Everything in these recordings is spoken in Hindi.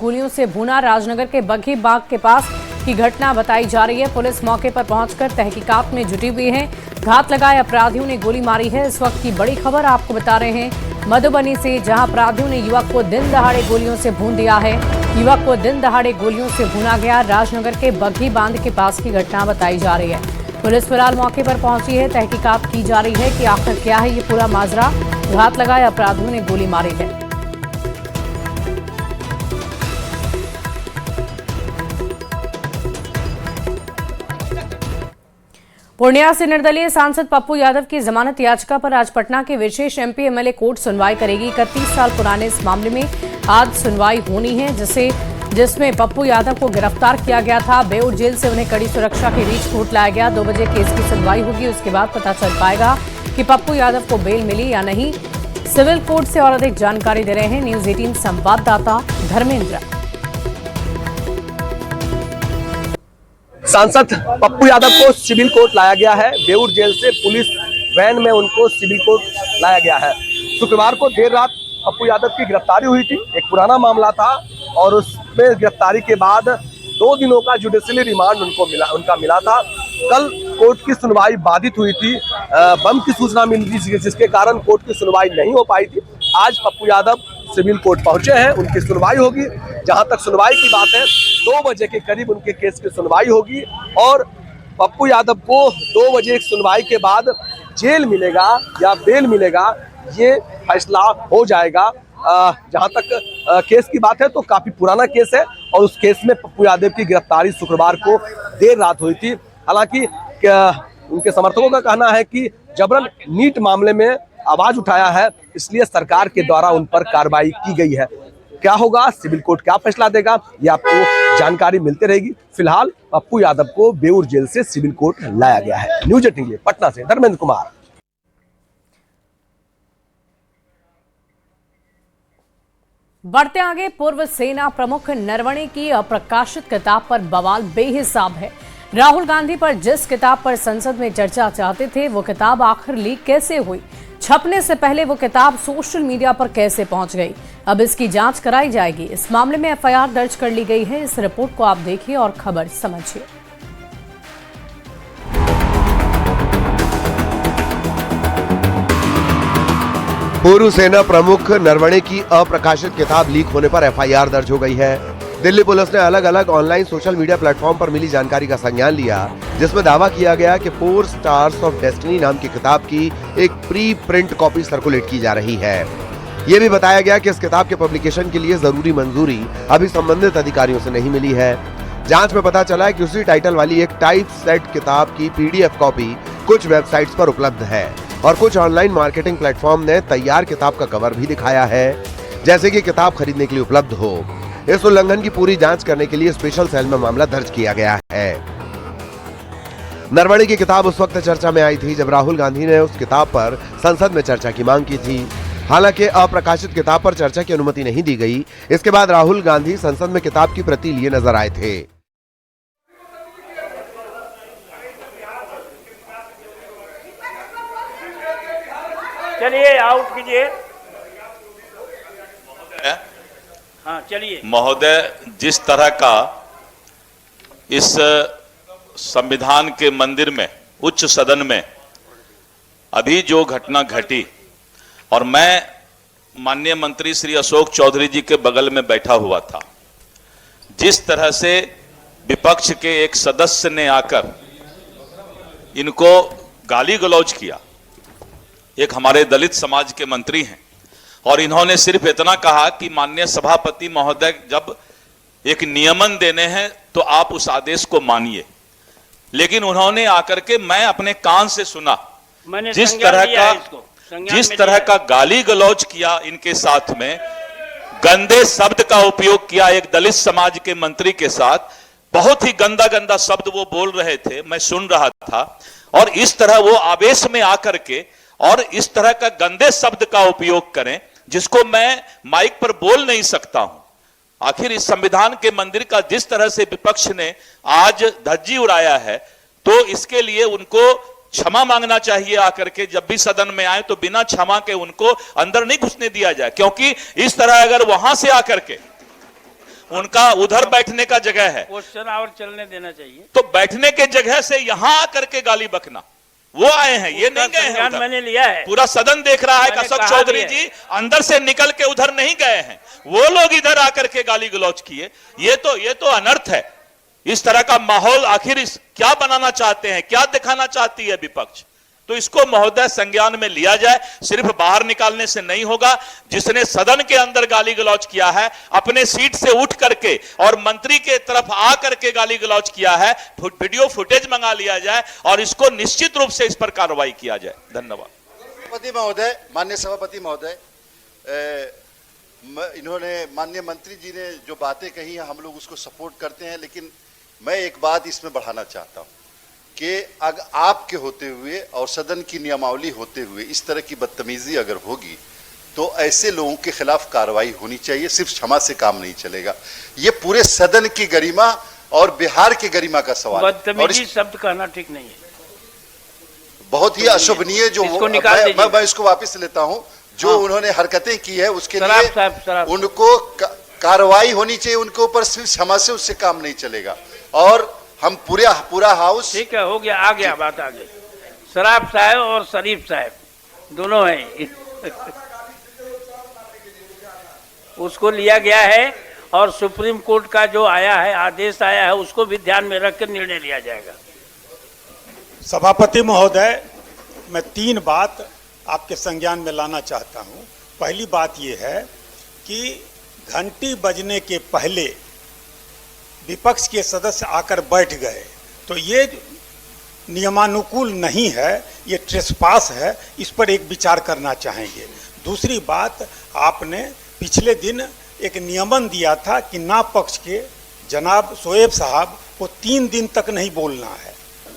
गोलियों से भूना। राजनगर के बघी बाग के पास की घटना बताई जा रही है। पुलिस मौके पर पहुंचकर तहकीकात में जुटी हुई है। घात लगाए अपराधियों ने गोली मारी है। इस वक्त की बड़ी खबर आपको बता रहे हैं मधुबनी से, जहां अपराधियों ने युवक को दिन दहाड़े गोलियों से भून दिया है। युवक को दिन दहाड़े गोलियों से भूना गया। राजनगर के बघी बांध के पास की घटना बताई जा रही है। पुलिस फिलहाल मौके पर पहुंची है। तहकीकात की जा रही है कि आखिर क्या है ये पूरा माजरा। घात लगाए अपराधियों ने गोली मारी है। पूर्णिया से निर्दलीय सांसद पप्पू यादव की जमानत याचिका पर आज पटना के विशेष एमपी एमएलए कोर्ट सुनवाई करेगी। 31 साल पुराने इस मामले में आज सुनवाई होनी है, जिसमें पप्पू यादव को गिरफ्तार किया गया था। बेऊर जेल से उन्हें कड़ी सुरक्षा के बीच कोर्ट लाया गया। 2 बजे केस की सुनवाई होगी। उसके बाद पता चल पाएगा कि पप्पू यादव को बेल मिली या नहीं। सिविल कोर्ट से और अधिक जानकारी दे रहे हैं न्यूज 18 संवाददाता धर्मेंद्र। सांसद पप्पू यादव को सिविल कोर्ट लाया गया है। बेऊर जेल से पुलिस वैन में उनको सिविल कोर्ट लाया गया है। शुक्रवार को देर रात पप्पू यादव की गिरफ्तारी हुई थी। एक पुराना मामला था और उसमें गिरफ्तारी के बाद 2 दिनों का जुडिशियली रिमांड उनका मिला था। कल कोर्ट की सुनवाई बाधित हुई थी। बम की सूचना मिली थी, जिसके कारण कोर्ट की सुनवाई नहीं हो पाई थी। आज पप्पू यादव सिविल कोर्ट पहुंचे हैं। उनकी सुनवाई होगी। जहां तक सुनवाई की बात है, 2 बजे के करीब उनके केस की सुनवाई होगी और पप्पू यादव को 2 बजे सुनवाई के बाद जेल मिलेगा या बेल मिलेगा, ये फैसला हो जाएगा। जहां तक केस की बात है तो काफी पुराना केस है और उस केस में पप्पू यादव की गिरफ्तारी शुक्रवार को देर रात हुई थी। हालांकि उनके समर्थकों का कहना है कि जबरन नीट मामले में आवाज उठाया है, इसलिए सरकार के द्वारा उन पर कार्रवाई की गई है। क्या होगा, सिविल कोर्ट क्या फैसला देगा, ये आपको जानकारी मिलती रहेगी। फिलहाल पप्पू यादव को बेऊर जेल से सिविल कोर्ट लाया गया है। न्यूज 18 के लिए पटना से धर्मेंद्र कुमार। बढ़ते आगे, पूर्व सेना प्रमुख नरवणे की अप्रकाशित किताब पर बवाल बेहिसाब है। राहुल गांधी पर जिस किताब पर संसद में चर्चा चाहते थे, वो किताब आखिर लीक कैसे हुई? छपने से पहले वो किताब सोशल मीडिया पर कैसे पहुंच गई? अब इसकी जांच कराई जाएगी। इस मामले में एफआईआर दर्ज कर ली गई है। इस रिपोर्ट को आप देखिए और खबर समझिए। पूर्व सेना प्रमुख नरवणे की अप्रकाशित किताब लीक होने पर एफआईआर दर्ज हो गई है। दिल्ली पुलिस ने अलग अलग ऑनलाइन सोशल मीडिया प्लेटफॉर्म पर मिली जानकारी का संज्ञान लिया, जिसमें दावा किया गया कि 4 स्टार्स ऑफ डेस्टिनी नाम की किताब की एक प्री प्रिंट कॉपी सर्कुलेट की जा रही है। ये भी बताया गया कि इस किताब के पब्लिकेशन के लिए जरूरी मंजूरी अभी संबंधित अधिकारियों से नहीं मिली है। जांच में पता चला है कि उसी टाइटल वाली एक टाइप सेट किताब की पीडीएफ कॉपी कुछ वेबसाइट्स पर उपलब्ध है और कुछ ऑनलाइन मार्केटिंग प्लेटफॉर्म ने तैयार किताब का कवर भी दिखाया है, जैसे कि किताब खरीदने के लिए उपलब्ध हो। इस उल्लंघन की पूरी जांच करने के लिए स्पेशल सेल में मामला दर्ज किया गया है। नरवणे की किताब उस वक्त चर्चा में आई थी जब राहुल गांधी ने उस किताब पर संसद में चर्चा की मांग की थी। हालांकि अप्रकाशित किताब पर चर्चा की अनुमति नहीं दी गई। इसके बाद राहुल गांधी संसद में किताब की प्रति लिए नजर आए थे। चलिए आउट कीजिए। हाँ चलिए। महोदय, जिस तरह का इस संविधान के मंदिर में, उच्च सदन में अभी जो घटना घटी, और मैं माननीय मंत्री श्री अशोक चौधरी जी के बगल में बैठा हुआ था, जिस तरह से विपक्ष के एक सदस्य ने आकर इनको गाली गलौज किया, एक हमारे दलित समाज के मंत्री हैं, और इन्होंने सिर्फ इतना कहा कि माननीय सभापति महोदय जब एक नियमन देने हैं तो आप उस आदेश को मानिए। लेकिन उन्होंने आकर के, मैं अपने कान से सुना, जिस तरह का गाली गलौज किया, इनके साथ में गंदे शब्द का उपयोग किया एक दलित समाज के मंत्री के साथ। बहुत ही गंदा गंदा शब्द वो बोल रहे थे, मैं सुन रहा था। और इस तरह वो आवेश में आकर के और इस तरह का गंदे शब्द का उपयोग करें, जिसको मैं माइक पर बोल नहीं सकता हूं। आखिर इस संविधान के मंदिर का जिस तरह से विपक्ष ने आज धज्जी उड़ाया है, तो इसके लिए उनको क्षमा मांगना चाहिए। आकर के जब भी सदन में आए तो बिना क्षमा के उनको अंदर नहीं घुसने दिया जाए, क्योंकि इस तरह अगर वहां से आकर के उनका उधर बैठने का जगह है। क्वेश्चन आवर चलने देना चाहिए। तो बैठने के जगह से यहां आकर के गाली बकना, वो आए हैं, ये नहीं गए हैं। मैंने लिया है, पूरा सदन देख रहा है कसक चौधरी जी अंदर से निकल के उधर नहीं गए हैं, वो लोग इधर आकर के गाली गलौज किए। ये तो अनर्थ है। इस तरह का माहौल आखिर क्या बनाना चाहते हैं, क्या दिखाना चाहती है विपक्ष? तो इसको महोदय संज्ञान में लिया जाए। सिर्फ बाहर निकालने से नहीं होगा। जिसने सदन के अंदर गाली गलौज किया है, अपने सीट से उठ करके और मंत्री के तरफ आ करके गाली गलौज किया है, वीडियो फुटेज मंगा लिया जाए और इसको निश्चित रूप से इस पर कार्रवाई किया जाए। धन्यवाद। सभापति महोदय, माननीय सभापति महोदय, इन्होंने माननीय मंत्री जी ने जो बातें कही हैं हम लोग उसको सपोर्ट करते हैं, लेकिन मैं एक बात इसमें बढ़ाना चाहता हूं कि अगर आपके होते हुए और सदन की नियमावली होते हुए इस तरह की बदतमीजी अगर होगी तो ऐसे लोगों के खिलाफ कार्रवाई होनी चाहिए। सिर्फ क्षमा से काम नहीं चलेगा। ये पूरे सदन की गरिमा और बिहार की गरिमा का सवाल है। बदतमीजी शब्द कहना ठीक नहीं है, बहुत ही अशोभनीय जो मैं इसको वापस लेता हूं। जो उन्होंने हरकतें की है उसके लिए उनको कार्रवाई होनी चाहिए। उनके ऊपर सिर्फ क्षमा से उससे काम नहीं चलेगा। और हम पूरा हाउस, ठीक है, हो गया, आ गया, बात आ गई। शराब साहब और शरीफ साहब दोनों हैं। उसको लिया गया है और सुप्रीम कोर्ट का जो आया है, आदेश आया है, उसको भी ध्यान में रखकर निर्णय लिया जाएगा। सभापति महोदय, मैं 3 बात आपके संज्ञान में लाना चाहता हूं। पहली बात यह है कि घंटी बजने के पहले विपक्ष के सदस्य आकर बैठ गए तो ये नियमानुकूल नहीं है, ये ट्रेसपास है। इस पर एक विचार करना चाहेंगे। दूसरी बात, आपने पिछले दिन एक नियमन दिया था कि ना पक्ष के जनाब शोएब साहब को 3 दिन तक नहीं बोलना है,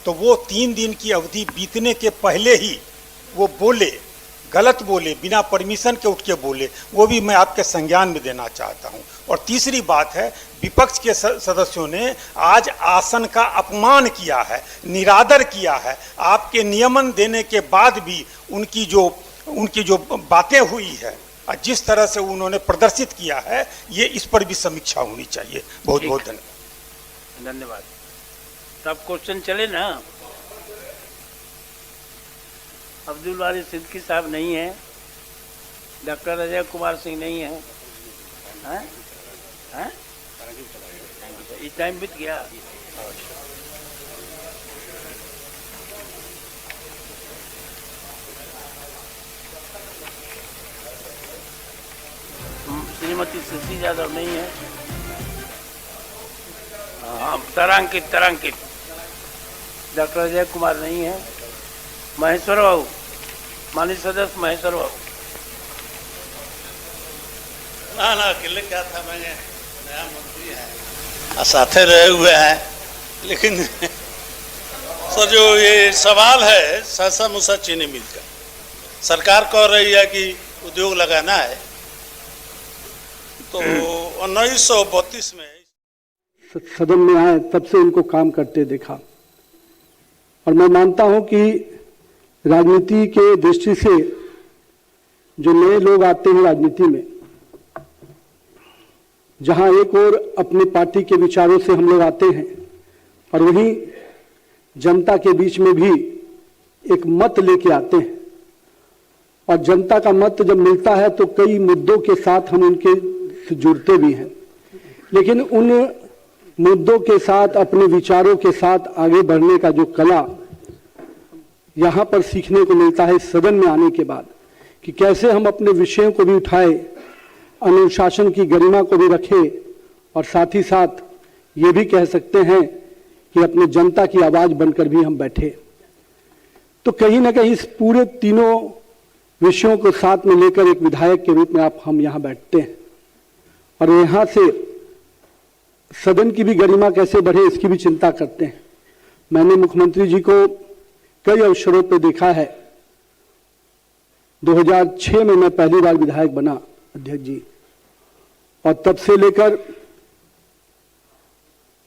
तो वो 3 दिन की अवधि बीतने के पहले ही वो बोले, गलत बोले, बिना परमिशन के उठ के बोले, वो भी मैं आपके संज्ञान में देना चाहता हूं। और तीसरी बात है, विपक्ष के सदस्यों ने आज आसन का अपमान किया है, निरादर किया है। आपके नियमन देने के बाद भी उनकी जो बातें हुई है, जिस तरह से उन्होंने प्रदर्शित किया है, ये इस पर भी समीक्षा होनी चाहिए। बहुत बहुत धन्यवाद। तब क्वेश्चन चले ना। अब्दुल वाली सिद्दीकी साहब नहीं है, डॉक्टर अजय कुमार सिंह नहीं है, हैं? ये टाइम बीत गया। श्रीमती शशि यादव नहीं है। हाँ, तारांकित डॉक्टर अजय कुमार नहीं है। महेश्वर बाबू, माननीय सदस्य महेश्वर बाबू। ना अकेले क्या था, मैंने नया मंत्री है, साथे रहे हुए हैं, लेकिन सर जो ये सवाल है सहसा मूसा चीनी मिल का, सरकार कह रही है कि उद्योग लगाना है, तो 1932 में सदन में आए तब से इनको काम करते देखा। और मैं मानता हूं कि राजनीति के दृष्टि से जो नए लोग आते हैं राजनीति में, जहां एक और अपनी पार्टी के विचारों से हम लोग आते हैं और वहीं जनता के बीच में भी एक मत लेके आते हैं, और जनता का मत जब मिलता है तो कई मुद्दों के साथ हम उनके से जुड़ते भी हैं, लेकिन उन मुद्दों के साथ, अपने विचारों के साथ आगे बढ़ने का जो कला यहाँ पर सीखने को मिलता है इस सदन में आने के बाद, कि कैसे हम अपने विषयों को भी उठाए, अनुशासन की गरिमा को भी रखें, और साथ ही साथ ये भी कह सकते हैं कि अपने जनता की आवाज बनकर भी हम बैठे। तो कहीं ना कहीं इस पूरे तीनों विषयों को साथ में लेकर एक विधायक के रूप में हम यहाँ बैठते हैं, और यहाँ से सदन की भी गरिमा कैसे बढ़े इसकी भी चिंता करते हैं। मैंने मुख्यमंत्री जी को कई अवसरों पर देखा है। 2006 में मैं पहली बार विधायक बना अध्यक्ष जी, और तब से लेकर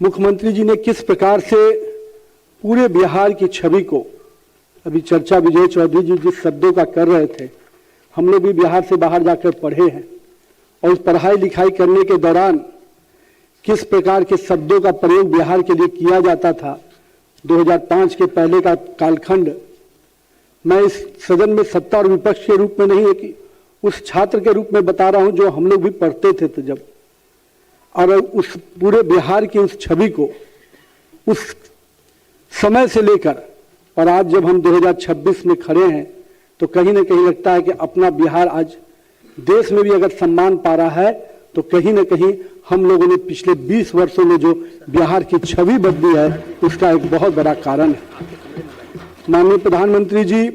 मुख्यमंत्री जी ने किस प्रकार से पूरे बिहार की छवि को, अभी चर्चा विजय चौधरी जी जिस शब्दों का कर रहे थे, हम लोग भी बिहार से बाहर जाकर पढ़े हैं, और उस पढ़ाई लिखाई करने के दौरान किस प्रकार के शब्दों का प्रयोग बिहार के लिए किया जाता था 2005 के पहले का कालखंड, मैं इस सदन में सत्ता और विपक्ष के रूप में नहीं है कि उस छात्र के रूप में बता रहा हूं जो हम लोग भी पढ़ते थे तो जब, और उस पूरे बिहार की उस छवि को उस समय से लेकर और आज जब हम 2026 में खड़े हैं तो कहीं ना कहीं लगता है कि अपना बिहार आज देश में भी अगर सम्मान पा रहा है तो कहीं ना कहीं हम लोगों ने पिछले 20 वर्षों में जो बिहार की छवि बदली है उसका एक बहुत बड़ा कारण है। माननीय प्रधानमंत्री जी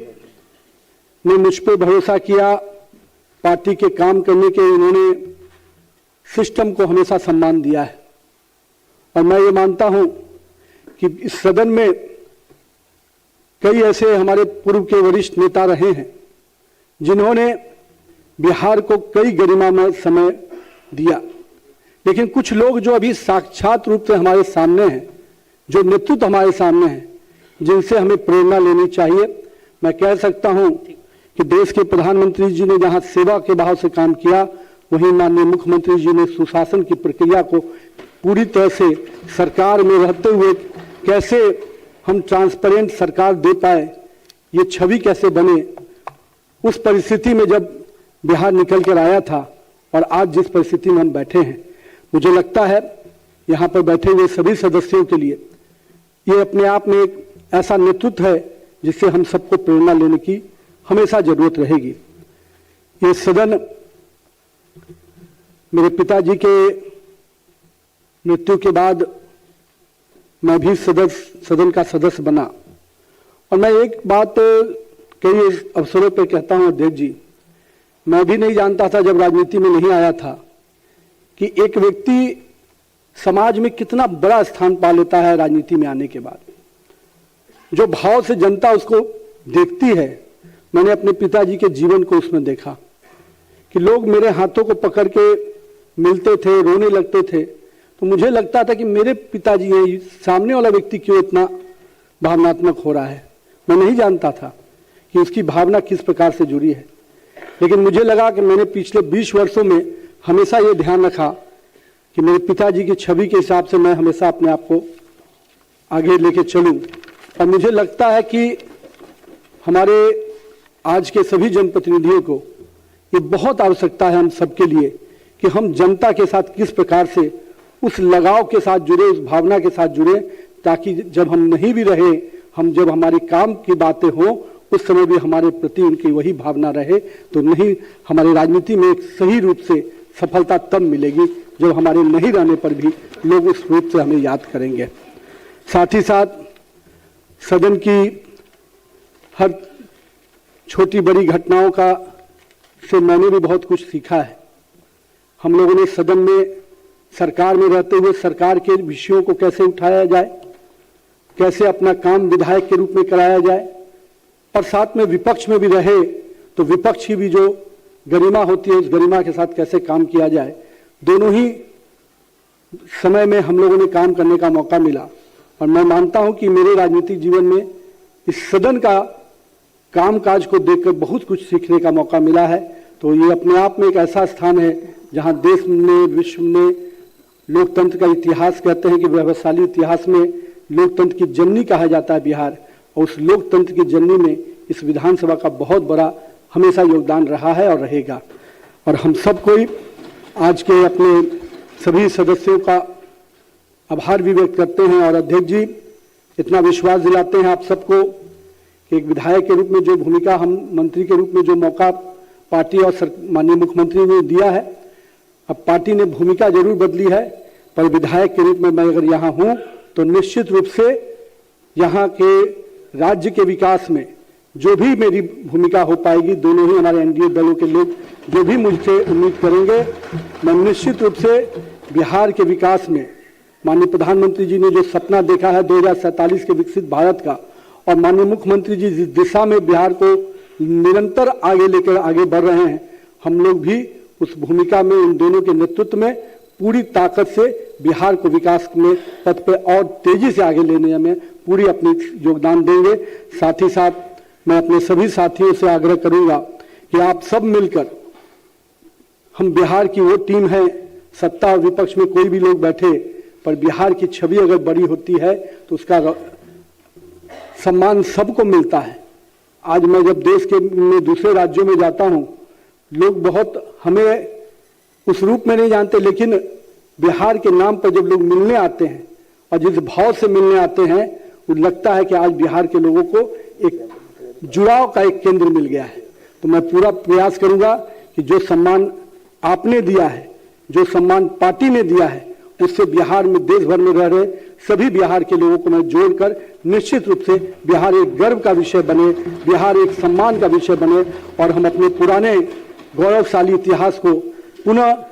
ने मुझ पर भरोसा किया, पार्टी के काम करने के उन्होंने सिस्टम को हमेशा सम्मान दिया है और मैं ये मानता हूं कि इस सदन में कई ऐसे हमारे पूर्व के वरिष्ठ नेता रहे हैं जिन्होंने बिहार को कई गरिमामय समय दिया, लेकिन कुछ लोग जो अभी साक्षात रूप से हमारे सामने हैं, जो नेतृत्व हमारे सामने हैं, जिनसे हमें प्रेरणा लेनी चाहिए। मैं कह सकता हूं कि देश के प्रधानमंत्री जी ने जहां सेवा के भाव से काम किया, वहीं माननीय मुख्यमंत्री जी ने सुशासन की प्रक्रिया को पूरी तरह से सरकार में रहते हुए कैसे हम ट्रांसपेरेंट सरकार दे पाए, ये छवि कैसे बने, उस परिस्थिति में जब बिहार निकल कर आया था और आज जिस परिस्थिति में हम बैठे हैं, मुझे लगता है यहाँ पर बैठे हुए सभी सदस्यों के लिए ये अपने आप में एक ऐसा नेतृत्व है जिससे हम सबको प्रेरणा लेने की हमेशा जरूरत रहेगी। ये सदन मेरे पिताजी के मृत्यु के बाद मैं भी सदन का सदस्य बना और मैं एक बात कई अवसरों पर कहता हूं, अध्यक्ष जी, मैं भी नहीं जानता था जब राजनीति में नहीं आया था कि एक व्यक्ति समाज में कितना बड़ा स्थान पा लेता है राजनीति में आने के बाद। जो भाव से जनता उसको देखती है, मैंने अपने पिताजी के जीवन को उसमें देखा कि लोग मेरे हाथों को पकड़ के मिलते थे, रोने लगते थे, तो मुझे लगता था कि मेरे पिताजी हैं, सामने वाला व्यक्ति क्यों इतना भावनात्मक हो रहा है। मैं नहीं जानता था कि उसकी भावना किस प्रकार से जुड़ी है, लेकिन मुझे लगा कि मैंने पिछले 20 वर्षों में हमेशा ये ध्यान रखा कि मेरे पिताजी की छवि के हिसाब से मैं हमेशा अपने आप को आगे लेके चलूं। और मुझे लगता है कि हमारे आज के सभी जनप्रतिनिधियों को ये बहुत आवश्यकता है हम सबके लिए कि हम जनता के साथ किस प्रकार से उस लगाव के साथ जुड़े, उस भावना के साथ जुड़े, ताकि जब हम नहीं भी रहे, हम जब हमारे काम की बातें हों उस समय भी हमारे प्रति उनकी वही भावना रहे, तो नहीं हमारी राजनीति में एक सही रूप से सफलता तब मिलेगी जब हमारे नहीं रहने पर भी लोग उस रूप से हमें याद करेंगे। साथ ही साथ सदन की हर छोटी बड़ी घटनाओं का से मैंने भी बहुत कुछ सीखा है। हम लोगों ने सदन में सरकार में रहते हुए सरकार के विषयों को कैसे उठाया जाए, कैसे अपना काम विधायक के रूप में कराया जाए, और साथ में विपक्ष में भी रहे तो विपक्ष की भी जो गरिमा होती है उस गरिमा के साथ कैसे काम किया जाए। दोनों ही समय में हम लोगों ने काम करने का मौका मिला और मैं मानता हूं कि मेरे राजनीतिक जीवन में इस सदन का कामकाज को देखकर बहुत कुछ सीखने का मौका मिला है। तो ये अपने आप में एक ऐसा स्थान है जहां देश में, विश्व में लोकतंत्र का इतिहास कहते हैं कि व्यवसायी इतिहास में लोकतंत्र की जननी कहा जाता है बिहार, और उस लोकतंत्र की जननी में इस विधानसभा का बहुत बड़ा हमेशा योगदान रहा है और रहेगा। और हम सब कोई आज के अपने सभी सदस्यों का आभार भी व्यक्त करते हैं और अध्यक्ष जी इतना विश्वास दिलाते हैं आप सबको कि एक विधायक के रूप में जो भूमिका, हम मंत्री के रूप में जो मौका पार्टी और माननीय मुख्यमंत्री ने दिया है, अब पार्टी ने भूमिका जरूर बदली है, पर विधायक के रूप में मैं अगर यहाँ हूँ तो निश्चित रूप से यहाँ के राज्य के विकास में जो भी मेरी भूमिका हो पाएगी, दोनों ही हमारे एनडीए दलों के लोग जो भी मुझसे उम्मीद करेंगे, मैं निश्चित रूप से बिहार के विकास में माननीय प्रधानमंत्री जी ने जो सपना देखा है 2047 के विकसित भारत का, और माननीय मुख्यमंत्री जी जिस दिशा में बिहार को निरंतर आगे लेकर आगे बढ़ रहे हैं, हम लोग भी उस भूमिका में उन दोनों के नेतृत्व में पूरी ताकत से बिहार को विकास में पथ पे और तेजी से आगे लेने में पूरी अपनी योगदान देंगे। साथ ही साथ मैं अपने सभी साथियों से आग्रह करूंगा कि आप सब मिलकर, हम बिहार की वो टीम है सत्ता और विपक्ष में कोई भी लोग बैठे, पर बिहार की छवि अगर बड़ी होती है तो उसका सम्मान सबको मिलता है। आज मैं जब देश के में दूसरे राज्यों में जाता हूं, लोग बहुत हमें उस रूप में नहीं जानते, लेकिन बिहार के नाम पर जब लोग मिलने आते हैं और जिस भाव से मिलने आते हैं, वो लगता है कि आज बिहार के लोगों को एक जुड़ाव का एक केंद्र मिल गया है। तो मैं पूरा प्रयास करूंगा कि जो सम्मान आपने दिया है, जो सम्मान पार्टी ने दिया है, उससे बिहार में देश भर में रह रहे सभी बिहार के लोगों को मैं जोड़कर निश्चित रूप से बिहार एक गर्व का विषय बने, बिहार एक सम्मान का विषय बने और हम अपने पुराने गौरवशाली इतिहास को पुनः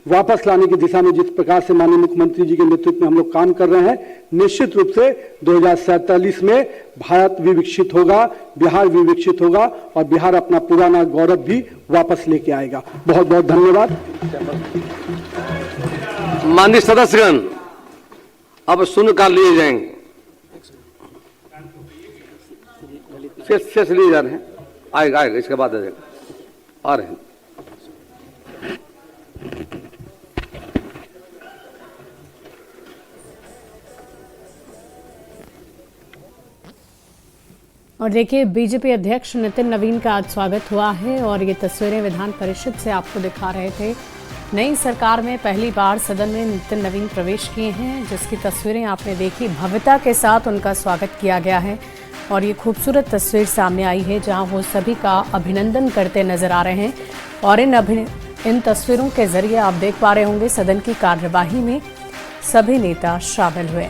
वापस लाने की दिशा में जिस प्रकार से माननीय मुख्यमंत्री जी के नेतृत्व में हम लोग काम कर रहे हैं, निश्चित रूप से 2047 में भारत विकसित होगा, बिहार विकसित होगा और बिहार अपना पुराना गौरव भी वापस लेके आएगा। बहुत बहुत धन्यवाद। माननीय सदस्यगण, अब शून्यकाल लिए जाएंगे, शेष लिए जा रहे हैं, आएगा इसके बाद आ जाएगा, आ रहे हैं। और देखिए, बीजेपी अध्यक्ष नितिन नवीन का आज स्वागत हुआ है और ये तस्वीरें विधान परिषद से आपको दिखा रहे थे। नई सरकार में पहली बार सदन में नितिन नवीन प्रवेश किए हैं, जिसकी तस्वीरें आपने देखी। भव्यता के साथ उनका स्वागत किया गया है और ये खूबसूरत तस्वीर सामने आई है जहां वो सभी का अभिनंदन करते नजर आ रहे हैं। और इन तस्वीरों के जरिए आप देख पा रहे होंगे सदन की कार्यवाही में सभी नेता शामिल हुए।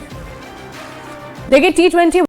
देखिए, T20